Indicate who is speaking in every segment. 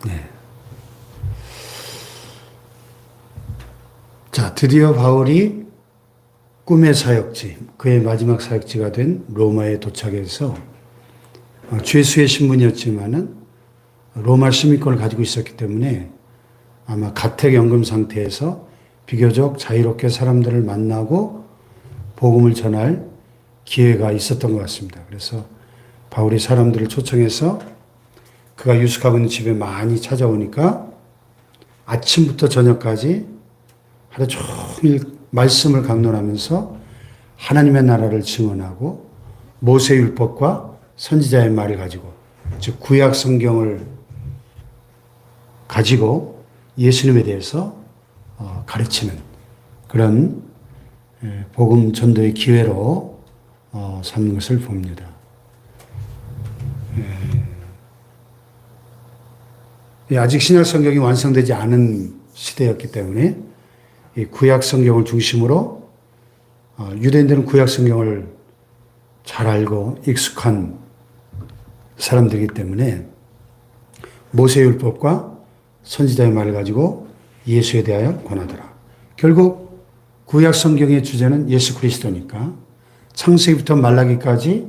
Speaker 1: 네. 자, 드디어 바울이 꿈의 사역지, 그의 마지막 사역지가 된 로마에 도착해서 죄수의 신분이었지만은 로마 시민권을 가지고 있었기 때문에 아마 가택연금 상태에서 비교적 자유롭게 사람들을 만나고 복음을 전할 기회가 있었던 것 같습니다. 그래서 바울이 사람들을 초청해서 그가 유숙하고 있는 집에 많이 찾아오니까 아침부터 저녁까지 하루 종일 말씀을 강론하면서 하나님의 나라를 증언하고 모세율법과 선지자의 말을 가지고, 즉 구약 성경을 가지고 예수님에 대해서 가르치는 그런 복음 전도의 기회로 삼는 것을 봅니다. 아직 신약 성경이 완성되지 않은 시대였기 때문에 이 구약 성경을 중심으로 유대인들은 구약 성경을 잘 알고 익숙한 사람들이기 때문에 모세율법과 선지자의 말을 가지고 예수에 대하여 권하더라. 결국 구약 성경의 주제는 예수 그리스도니까 창세기부터 말라기까지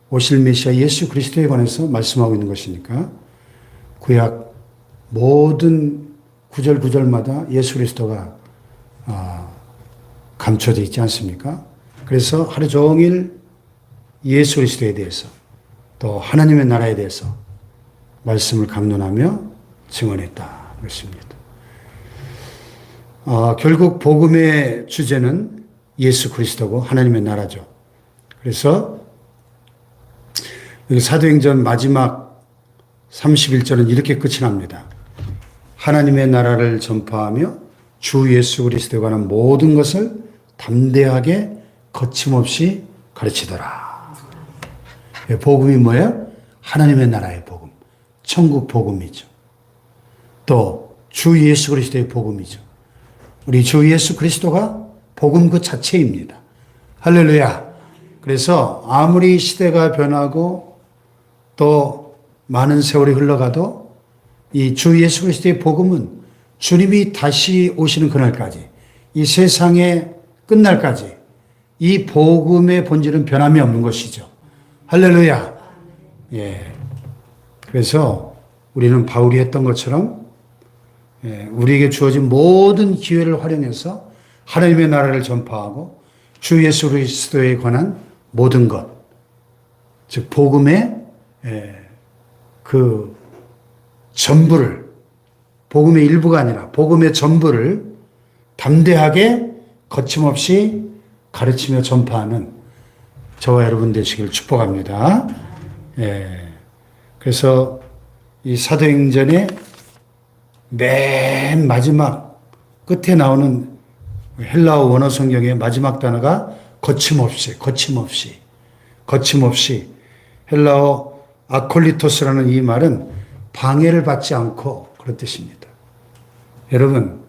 Speaker 1: 오실 메시아 예수 그리스도에 관해서 말씀하고 있는 것이니까 구약 모든 구절구절마다 예수 그리스도가 감춰져 있지 않습니까? 그래서 하루 종일 예수 그리스도에 대해서 또 하나님의 나라에 대해서 말씀을 강론하며 증언했다. 그렇습니다. 결국 복음의 주제는 예수 그리스도고 하나님의 나라죠. 그래서 여기 사도행전 마지막 31절은 이렇게 끝이 납니다. 하나님의 나라를 전파하며 주 예수 그리스도에 관한 모든 것을 담대하게 거침없이 가르치더라. 복음이 뭐예요? 하나님의 나라의 복음, 천국 복음이죠. 또 주 예수 그리스도의 복음이죠. 우리 주 예수 그리스도가 복음 그 자체입니다. 할렐루야. 그래서 아무리 시대가 변하고 또 많은 세월이 흘러가도 이 주 예수 그리스도의 복음은 주님이 다시 오시는 그날까지, 이 세상의 끝날까지 이 복음의 본질은 변함이 없는 것이죠. 할렐루야. 예. 그래서 우리는 바울이 했던 것처럼 우리에게 주어진 모든 기회를 활용해서 하나님의 나라를 전파하고 주 예수 그리스도에 관한 모든 것, 즉 복음의 그 전부를, 복음의 일부가 아니라 복음의 전부를 담대하게 거침없이 가르치며 전파하는 저와 여러분 되시길 축복합니다. 그래서 이 사도행전의 맨 마지막 끝에 나오는 헬라어 원어 성경의 마지막 단어가 거침없이, 거침없이, 거침없이. 헬라어 아콜리토스라는 이 말은 방해를 받지 않고 그런 뜻입니다. 여러분,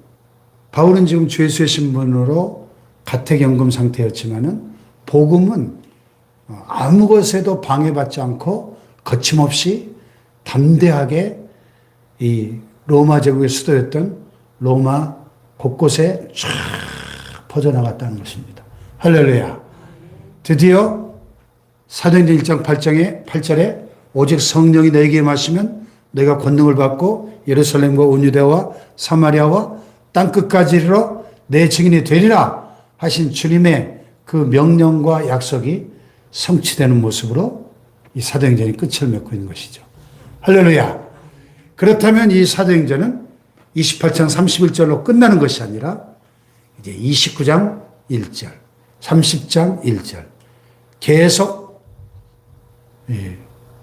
Speaker 1: 바울은 지금 죄수의 신분으로 가택연금 상태였지만은 복음은 아무 것에도 방해받지 않고 거침없이 담대하게 이 로마 제국의 수도였던 로마 곳곳에 쫙 퍼져나갔다는 것입니다. 할렐루야. 드디어 사도행전 1장 8절에 오직 성령이 너에게 임하시면 너희가 권능을 받고 예루살렘과 온 유대와 사마리아와 땅끝까지 이르러 내 증인이 되리라 하신 주님의 그 명령과 약속이 성취되는 모습으로 이 사도행전이 끝을 맺고 있는 것이죠. 할렐루야. 그렇다면 이 사도행전은 28장 31절로 끝나는 것이 아니라 이제 29장 1절, 30장 1절 계속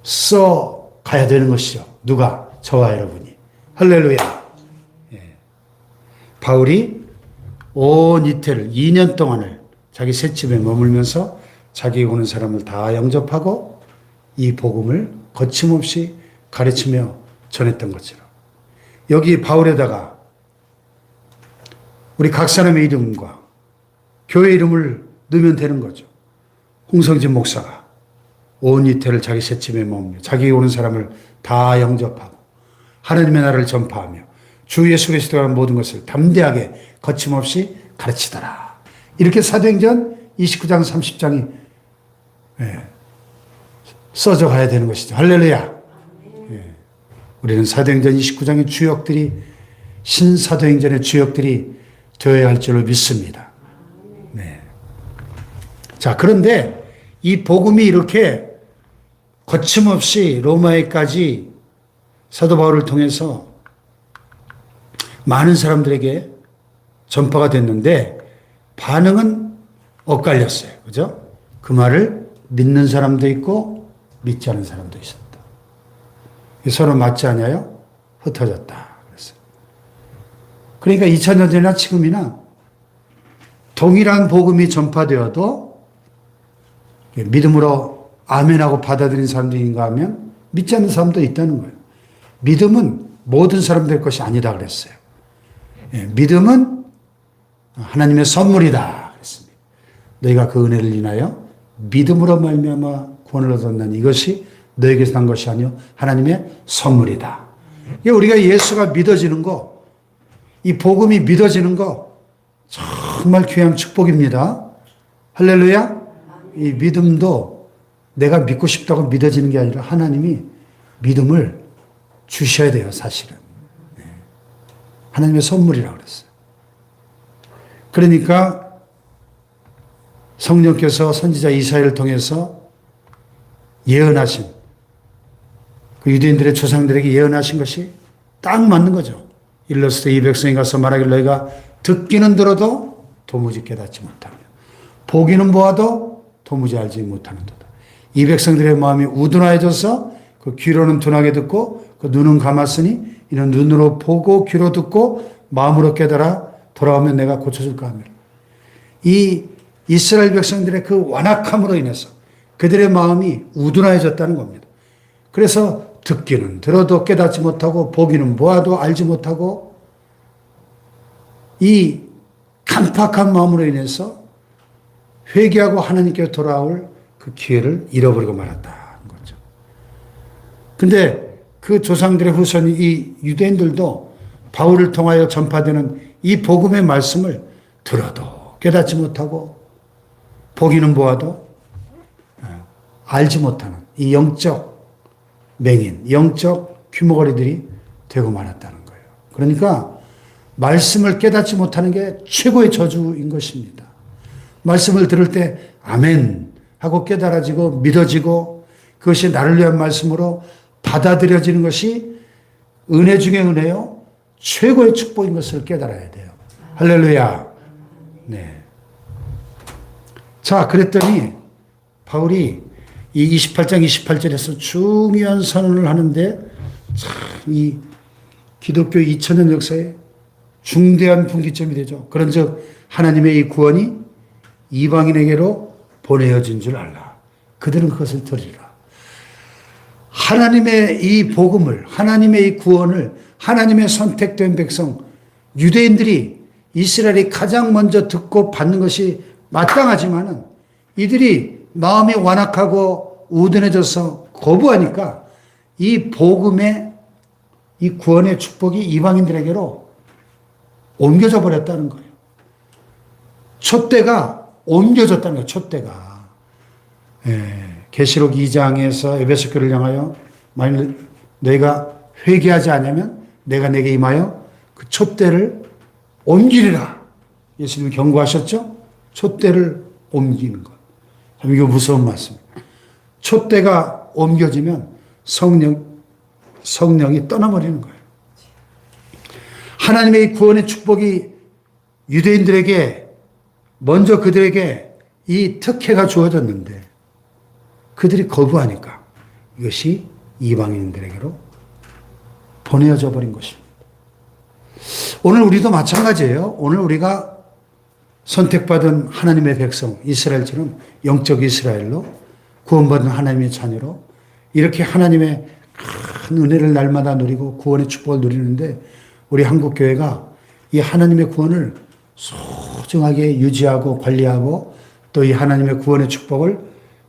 Speaker 1: 써 가야 되는 것이죠. 누가? 저와 여러분이. 할렐루야. 바울이 온 이태를 2년 동안을 자기 셋집에 머물면서 자기 오는 사람을 다 영접하고 이 복음을 거침없이 가르치며 전했던 것처럼 여기 바울에다가 우리 각 사람의 이름과 교회 이름을 넣으면 되는 거죠. 홍성진 목사가 온 이태를 자기 셋집에 머물며 자기 오는 사람을 다 영접하고 하나님의 나라를 전파하며 주 예수 그리스도의 모든 것을 담대하게 거침없이 가르치더라. 이렇게 사도행전 29장 30장이 써져 가야 되는 것이죠. 할렐루야. 우리는 사도행전 29장의 주역들이 신사도행전의 주역들이 되어야 할 줄로 믿습니다. 네. 자, 그런데 이 복음이 이렇게 거침없이 로마에까지 사도 바울을 통해서 많은 사람들에게 전파가 됐는데 반응은 엇갈렸어요. 그죠? 그 말을 믿는 사람도 있고 믿지 않은 사람도 있었다. 서로 맞지 않아요? 흩어졌다. 그랬어요. 그러니까 2000년 전이나 지금이나 동일한 복음이 전파되어도 믿음으로 아멘하고 받아들인 사람들인가 하면 믿지 않는 사람도 있다는 거예요. 믿음은 모든 사람들 것이 아니다 그랬어요. 믿음은 하나님의 선물이다 그랬습니다. 너희가 그 은혜를 인하여 믿음으로 말미암아 구원을 얻었나니 이것이 너에게서 난 것이 아니요 하나님의 선물이다. 우리가 예수가 믿어지는 거, 이 복음이 믿어지는 거 정말 귀한 축복입니다. 할렐루야. 이 믿음도 내가 믿고 싶다고 믿어지는 게 아니라 하나님이 믿음을 주셔야 돼요, 사실은. 하나님의 선물이라고 그랬어요. 그러니까 성령께서 선지자 이사야를 통해서 예언하신 그 유대인들의 조상들에게 예언하신 것이 딱 맞는 거죠. 일러스되 이 백성이 가서 말하길 너희가 듣기는 들어도 도무지 깨닫지 못하며 보기는 보아도 도무지 알지 못하는도다. 이 백성들의 마음이 우둔하여져서 그 귀로는 둔하게 듣고 그 눈은 감았으니 이는 눈으로 보고 귀로 듣고 마음으로 깨달아 돌아오면 내가 고쳐줄까 하며 이 이스라엘 백성들의 그 완악함으로 인해서 그들의 마음이 우둔하여졌다는 겁니다. 그래서 듣기는 들어도 깨닫지 못하고 보기는 보아도 알지 못하고 이 강팍한 마음으로 인해서 회개하고 하나님께 돌아올 그 기회를 잃어버리고 말았다는 거죠. 근데 그 조상들의 후손이 이 유대인들도 바울을 통하여 전파되는 이 복음의 말씀을 들어도 깨닫지 못하고 보기는 보아도 알지 못하는 이 영적 맹인, 영적 귀머거리들이 되고 말았다는 거예요. 그러니까 말씀을 깨닫지 못하는 게 최고의 저주인 것입니다. 말씀을 들을 때 아멘 하고 깨달아지고 믿어지고 그것이 나를 위한 말씀으로 받아들여지는 것이 은혜 중에 은혜요 최고의 축복인 것을 깨달아야 돼요. 할렐루야. 네. 자, 그랬더니 바울이 이 28장 28절에서 중요한 선언을 하는데 참 이 기독교 2000년 역사에 중대한 분기점이 되죠. 그런즉 하나님의 이 구원이 이방인에게로 보내어진 줄 알라. 그들은 그것을 들으리라. 하나님의 이 복음을, 하나님의 이 구원을 하나님의 선택된 백성, 유대인들이 이스라엘이 가장 먼저 듣고 받는 것이 마땅하지만은 이들이 마음이 완악하고 우둔해져서 거부하니까 이 복음의 이 구원의 축복이 이방인들에게로 옮겨져 버렸다는 거예요. 촛대가 옮겨졌다는 거예요. 촛대가. 계시록 2장에서 에베소 교회를 향하여 만일 너희가 회개하지 않으면 내가 내게 임하여 그 촛대를 옮기리라. 예수님이 경고하셨죠? 촛대를 옮기는 것. 참 이거 무서운 말씀입니다. 촛대가 옮겨지면 성령이 떠나버리는 거예요. 하나님의 구원의 축복이 유대인들에게 먼저 그들에게 이 특혜가 주어졌는데 그들이 거부하니까 이것이 이방인들에게로 보내어져 버린 것입니다. 오늘 우리도 마찬가지예요. 오늘 우리가 선택받은 하나님의 백성 이스라엘처럼 영적 이스라엘로 구원받은 하나님의 자녀로 이렇게 하나님의 큰 은혜를 날마다 누리고 구원의 축복을 누리는데 우리 한국교회가 이 하나님의 구원을 소중하게 유지하고 관리하고 또 이 하나님의 구원의 축복을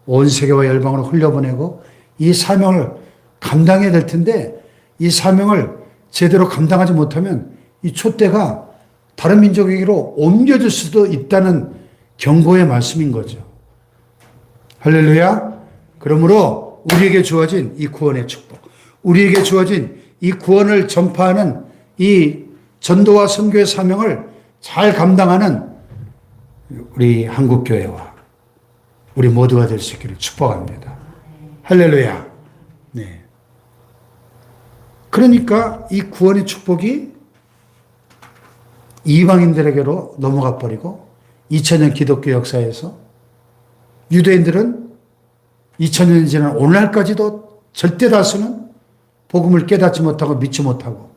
Speaker 1: 온 세계와 열방으로 흘려보내고 이 사명을 감당해야 될 텐데 이 사명을 제대로 감당하지 못하면 이 촛대가 다른 민족에게로 옮겨질 수도 있다는 경고의 말씀인 거죠. 할렐루야. 그러므로 우리에게 주어진 이 구원의 축복, 우리에게 주어진 이 구원을 전파하는 이 전도와 선교의 사명을 잘 감당하는 우리 한국교회와 우리 모두가 될 수 있기를 축복합니다. 할렐루야. 네. 그러니까 이 구원의 축복이 이방인들에게로 넘어가 버리고 2000년 기독교 역사에서 유대인들은 2000년이 지난 오늘날까지도 절대 다수는 복음을 깨닫지 못하고 믿지 못하고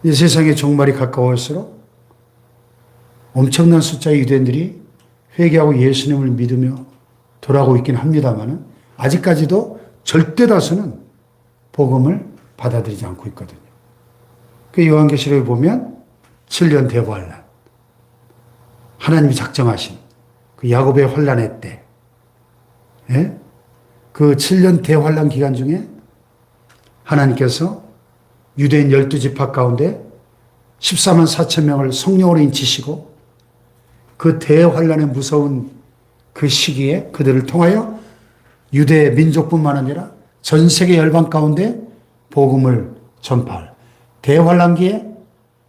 Speaker 1: 이 세상의 종말이 가까울수록 엄청난 숫자의 유대인들이 회개하고 예수님을 믿으며 돌아오고 있긴 합니다만 아직까지도 절대 다수는 복음을 받아들이지 않고 있거든요. 그 요한계시록에 보면 7년 대환란, 하나님이 작정하신 그 야곱의 환란의 때, 예? 그 7년 대환란 기간 중에 하나님께서 유대인 12지파 가운데 14만 4천 명을 성령으로 인치시고 그 대환란의 무서운 그 시기에 그들을 통하여 유대 민족뿐만 아니라 전 세계 열방 가운데 복음을 전파할 대환란기에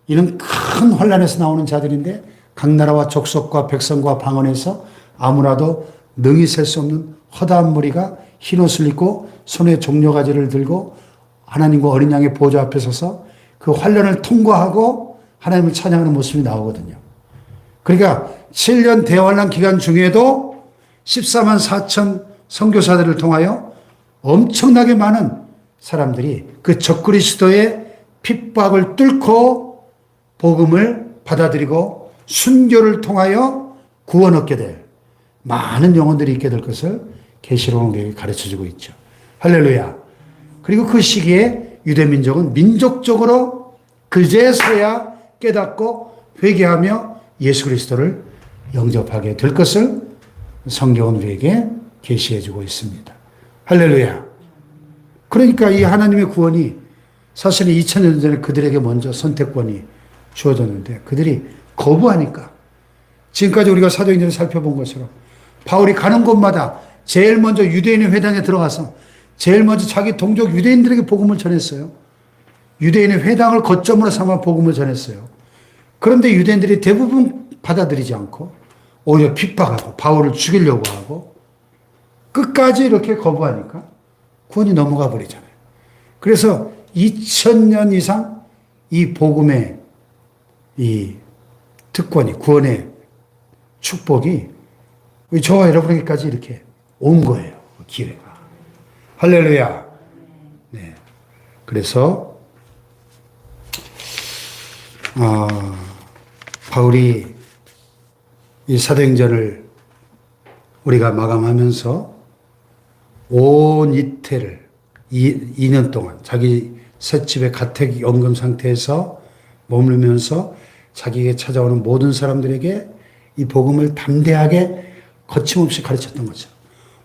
Speaker 1: 이는 큰 환란에서 나오는 자들인데 각 나라와 족속과 백성과 방언에서 아무나도 능히 셀 수 없는 허다한 무리가 흰옷을 입고 손에 종려가지를 들고 하나님과 어린 양의 보좌 앞에 서서 그 환란을 통과하고 하나님을 찬양하는 모습이 나오거든요. 그러니까 7년 대환란 기간 중에도 14만 4천 선교사들을 통하여 엄청나게 많은 사람들이 그 적그리스도의 핍박을 뚫고 복음을 받아들이고 순교를 통하여 구원 얻게 될 많은 영혼들이 있게 될 것을 계시록은 우리에게 가르쳐주고 있죠. 할렐루야. 그리고 그 시기에 유대민족은 민족적으로 그제서야 깨닫고 회개하며 예수 그리스도를 영접하게 될 것을 성경은 우리에게 계시해주고 있습니다. 할렐루야. 그러니까 이 하나님의 구원이 사실은 2000년 전에 그들에게 먼저 선택권이 주어졌는데 그들이 거부하니까 지금까지 우리가 사도행전을 살펴본 것처럼 바울이 가는 곳마다 제일 먼저 유대인의 회당에 들어가서 제일 먼저 자기 동족 유대인들에게 복음을 전했어요. 유대인의 회당을 거점으로 삼아 복음을 전했어요. 그런데 유대인들이 대부분 받아들이지 않고 오히려 핍박하고 바울을 죽이려고 하고 끝까지 이렇게 거부하니까 구원이 넘어가 버리잖아요. 그래서 2000년 이상 이 복음의 이 특권이 구원의 축복이 저와 여러분에게까지 이렇게 온 거예요. 기회가. 할렐루야. 네. 그래서 바울이 이 사도행전을 우리가 마감하면서 온 이태를 2년 동안 자기 셋집의 가택 연금 상태에서 머물면서 자기에게 찾아오는 모든 사람들에게 이 복음을 담대하게 거침없이 가르쳤던 거죠.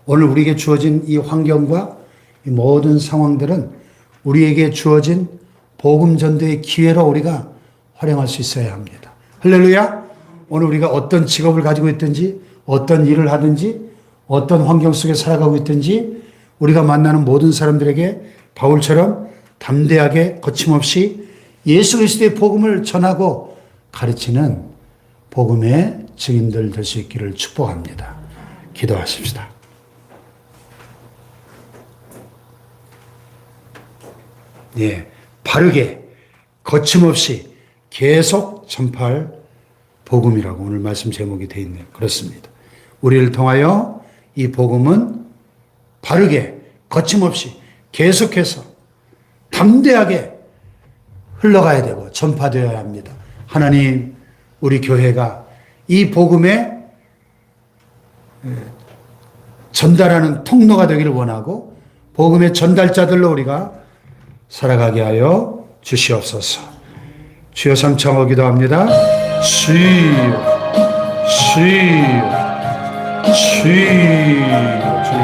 Speaker 1: 오늘 우리에게 주어진 이 환경과 이 모든 상황들은 우리에게 주어진 복음 전도의 기회로 우리가 활용할 수 있어야 합니다. 할렐루야. 오늘 우리가 어떤 직업을 가지고 있든지 어떤 일을 하든지 어떤 환경 속에 살아가고 있든지 우리가 만나는 모든 사람들에게 바울처럼 담대하게 거침없이 예수 그리스도의 복음을 전하고 가르치는 복음의 증인들 될 수 있기를 축복합니다. 기도하십시다. 예, 바르게 거침없이 계속 전파할 복음이라고 오늘 말씀 제목이 되어 있네요. 그렇습니다. 우리를 통하여 이 복음은 바르게 거침없이 계속해서 담대하게 흘러가야 되고 전파되어야 합니다. 하나님, 우리 교회가 이 복음에 전달하는 통로가 되기를 원하고 복음의 전달자들로 우리가 살아가게 하여 주시옵소서. 주여 삼창하고 기도합니다. 주여, 주여, 주여.